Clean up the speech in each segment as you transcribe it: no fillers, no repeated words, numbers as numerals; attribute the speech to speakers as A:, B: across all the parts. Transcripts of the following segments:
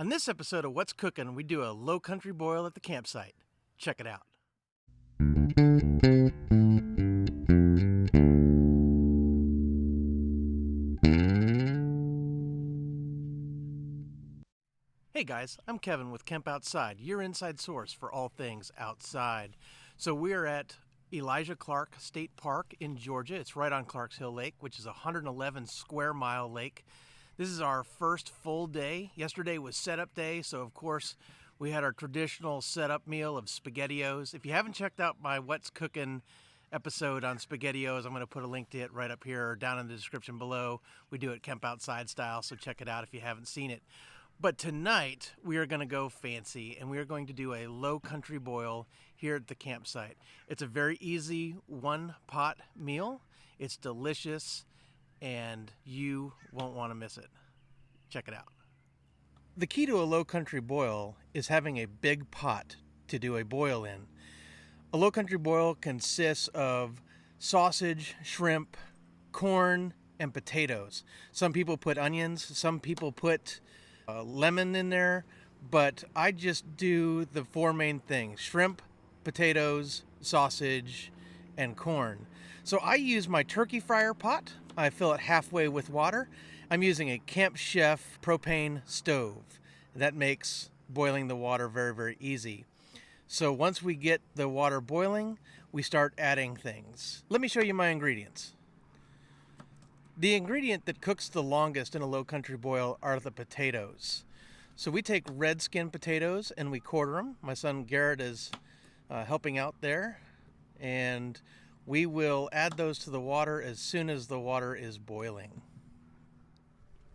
A: On this episode of What's Cookin', we do a low country boil at the campsite. Check it out. Hey guys, I'm Kevin with Kemp Outside, your inside source for all things outside. So we're at Elijah Clark State Park in Georgia. It's right on Clarks Hill Lake, which is a 111 square mile lake. This is our first full day. Yesterday was setup day, so of course we had our traditional setup meal of SpaghettiOs. If you haven't checked out my What's Cookin' episode on SpaghettiOs, I'm going to put a link to it right up here or down in the description below. We do it Kemp Outside style, so check it out if you haven't seen it. But tonight we are going to go fancy and we are going to do a low country boil here at the campsite. It's a very easy one pot meal. It's delicious and you won't want to miss it. Check it out. The key to a low country boil is having a big pot to do a boil in. A low country boil consists of sausage, shrimp, corn, and potatoes. Some people put onions, some people put lemon in there, but I just do the four main things: shrimp, potatoes, sausage, and corn. So I use my turkey fryer pot. I fill it halfway with water. I'm using a Camp Chef propane stove. That makes boiling the water very, very easy. So once we get the water boiling, we start adding things. Let me show you my ingredients. The ingredient that cooks the longest in a low country boil are the potatoes. So we take red skin potatoes and we quarter them. My son Garrett is helping out there. And we will add those to the water as soon as the water is boiling.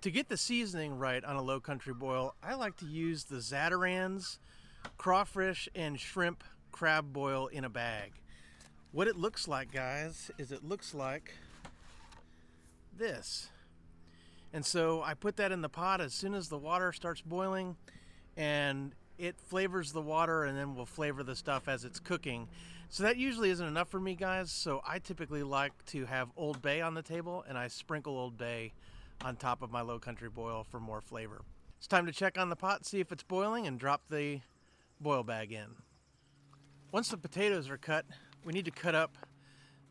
A: To get the seasoning right on a low country boil, I like to use the Zatarain's crawfish and shrimp crab boil in a bag. What it looks like, guys, is it looks like this. And so I put that in the pot as soon as the water starts boiling, and it flavors the water and then will flavor the stuff as it's cooking. So that usually isn't enough for me, guys, so I typically like to have Old Bay on the table, and I sprinkle Old Bay on top of my low country boil for more flavor. It's time to check on the pot, see if it's boiling, and drop the boil bag in. Once the potatoes are cut, we need to cut up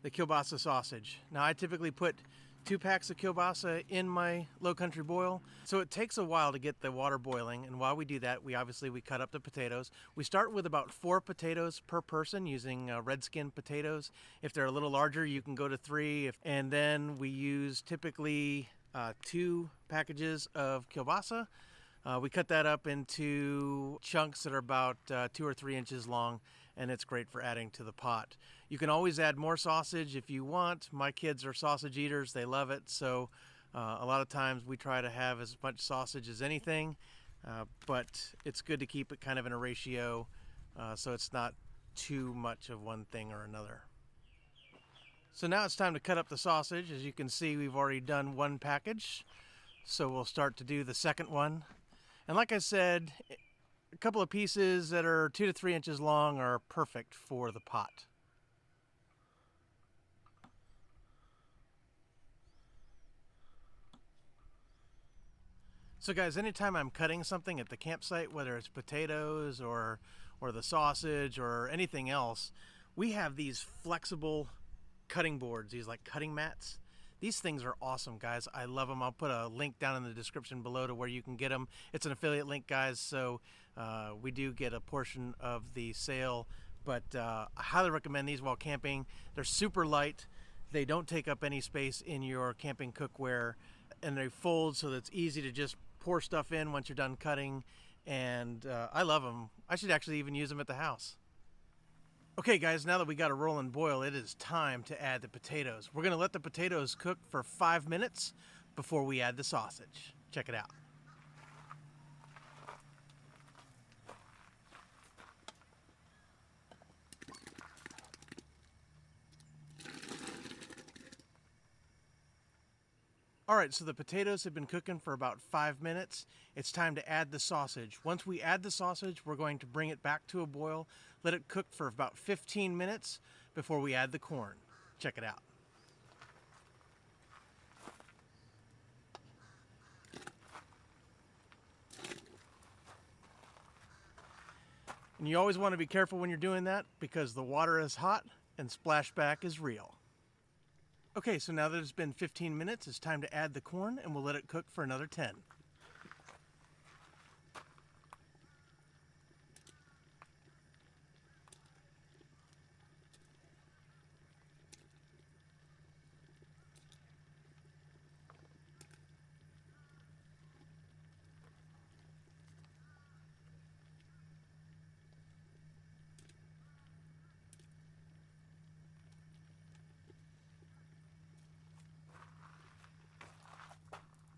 A: the kielbasa sausage. Now I typically put 2 packs of kielbasa in my low country boil, so it takes a while to get the water boiling, and while we do that, we cut up the potatoes. We start with about 4 potatoes per person using red skin potatoes. If they're a little larger, you can go to 3, and then we use typically 2 packages of kielbasa. We cut that up into chunks that are about 2 or 3 inches long, and it's great for adding to the pot. You can always add more sausage if you want. My kids are sausage eaters. They love it. So a lot of times we try to have as much sausage as anything, but it's good to keep it kind of in a ratio so it's not too much of one thing or another. So now it's time to cut up the sausage. As you can see, we've already done 1 package. So we'll start to do the second one. And like I said, a couple of pieces that are 2 to 3 inches long are perfect for the pot. So guys, anytime I'm cutting something at the campsite, whether it's potatoes or the sausage or anything else, we have these flexible cutting boards, these like cutting mats. These things are awesome, guys. I love them. I'll put a link down in the description below to where you can get them. It's an affiliate link, guys, so we do get a portion of the sale, but I highly recommend these while camping. They're super light. They don't take up any space in your camping cookware, and they fold so that it's easy to just pour stuff in once you're done cutting, and I love them. I should actually even use them at the house. Okay guys, now that we got a rolling boil, it is time to add the potatoes. We're gonna let the potatoes cook for 5 minutes before we add the sausage. Check it out. All right, so the potatoes have been cooking for about 5 minutes. It's time to add the sausage. Once we add the sausage, we're going to bring it back to a boil, let it cook for about 15 minutes before we add the corn. Check it out. And you always want to be careful when you're doing that because the water is hot and splashback is real. Okay, so now that it's been 15 minutes, it's time to add the corn and we'll let it cook for another 10.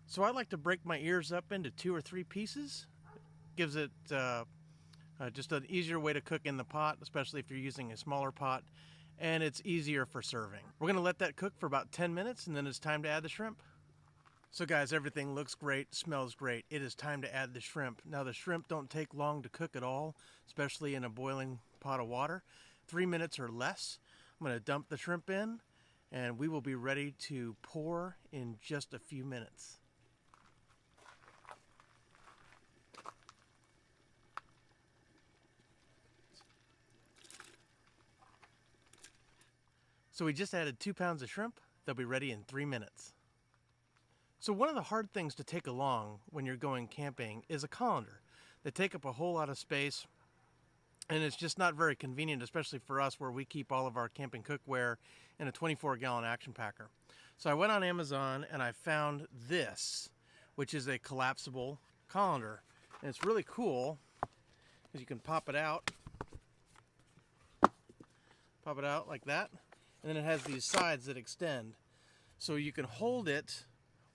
A: So I like to break my ears up into 2 or 3 pieces. Gives it just an easier way to cook in the pot, especially if you're using a smaller pot, and it's easier for serving. We're gonna let that cook for about 10 minutes and then it's time to add the shrimp. So guys, everything looks great, smells great. It is time to add the shrimp. Now the shrimp don't take long to cook at all, especially in a boiling pot of water. 3 minutes or less. I'm gonna dump the shrimp in and we will be ready to pour in just a few minutes. So we just added 2 pounds of shrimp. They'll be ready in 3 minutes. So one of the hard things to take along when you're going camping is a colander. They take up a whole lot of space and it's just not very convenient, especially for us where we keep all of our camping cookware in a 24-gallon action packer. So I went on Amazon and I found this, which is a collapsible colander. And it's really cool because you can pop it out like that. And then it has these sides that extend. So you can hold it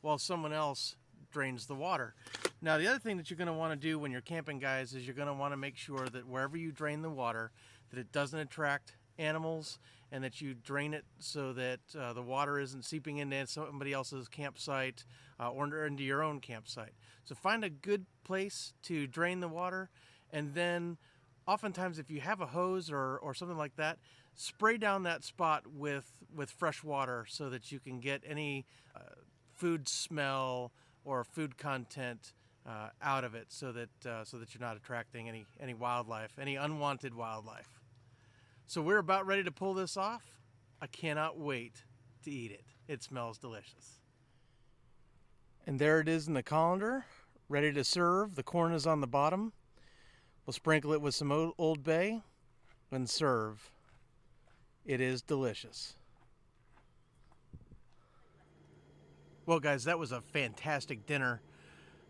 A: while someone else drains the water. Now the other thing that you're going to want to do when you're camping, guys, is you're going to want to make sure that wherever you drain the water, that it doesn't attract animals and that you drain it so that the water isn't seeping into somebody else's campsite or into your own campsite. So find a good place to drain the water, and then oftentimes if you have a hose or something like that, spray down that spot with fresh water so that you can get any food smell or food content out of it, so that you're not attracting any wildlife, any unwanted wildlife. So we're about ready to pull this off. I cannot wait to eat it. It smells delicious. And there it is in the colander, ready to serve. The corn is on the bottom. We'll sprinkle it with some Old Bay and serve. It is delicious. Well, guys, that was a fantastic dinner.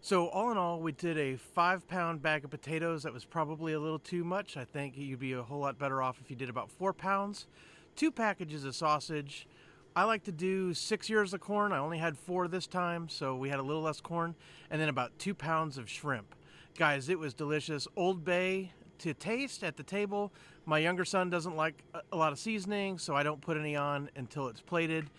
A: So all in all, we did a 5-pound bag of potatoes. That was probably a little too much. I think you'd be a whole lot better off if you did about 4 pounds. 2 packages of sausage. I like to do 6 ears of corn. I only had 4 this time, so we had a little less corn. And then about 2 pounds of shrimp. Guys, it was delicious. Old Bay to taste at the table. My younger son doesn't like a lot of seasoning, so I don't put any on until it's plated.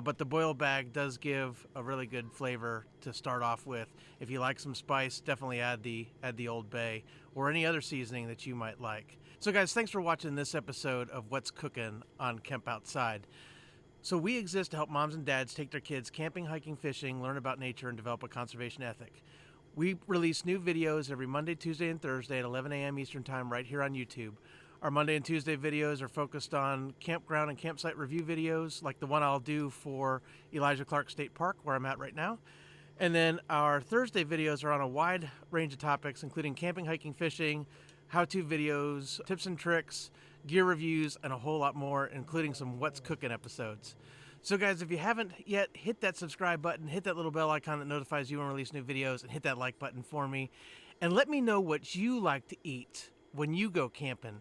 A: But the boil bag does give a really good flavor to start off with. If you like some spice, definitely add the Old Bay or any other seasoning that you might like. So guys, thanks for watching this episode of What's Cookin' on Kemp Outside. So we exist to help moms and dads take their kids camping, hiking, fishing, learn about nature, and develop a conservation ethic. We release new videos every Monday, Tuesday, and Thursday at 11 a.m. Eastern Time right here on YouTube. Our Monday and Tuesday videos are focused on campground and campsite review videos, like the one I'll do for Elijah Clark State Park, where I'm at right now. And then our Thursday videos are on a wide range of topics, including camping, hiking, fishing, how-to videos, tips and tricks, gear reviews, and a whole lot more, including some What's Cookin' episodes. So guys, if you haven't yet, hit that subscribe button, hit that little bell icon that notifies you when we release new videos, and hit that like button for me. And let me know what you like to eat when you go camping.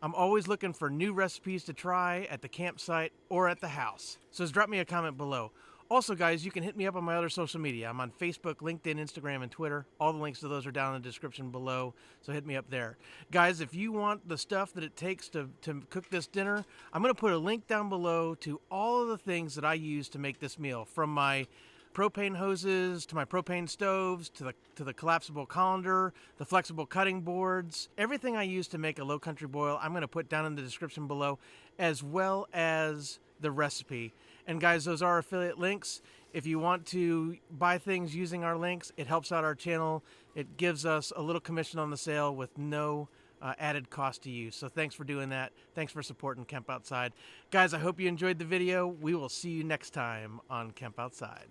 A: I'm always looking for new recipes to try at the campsite or at the house. So just drop me a comment below. Also, guys, you can hit me up on my other social media. I'm on Facebook, LinkedIn, Instagram, and Twitter. All the links to those are down in the description below, so hit me up there. Guys, if you want the stuff that it takes to cook this dinner, I'm going to put a link down below to all of the things that I use to make this meal, from my propane hoses to my propane stoves to the collapsible colander, the flexible cutting boards. Everything I use to make a low country boil, I'm going to put down in the description below, as well as the recipe. And guys, those are affiliate links. If you want to buy things using our links, it helps out our channel. It gives us a little commission on the sale with no added cost to you. So thanks for doing that. Thanks for supporting Kemp Outside. Guys, I hope you enjoyed the video. We will see you next time on Kemp Outside.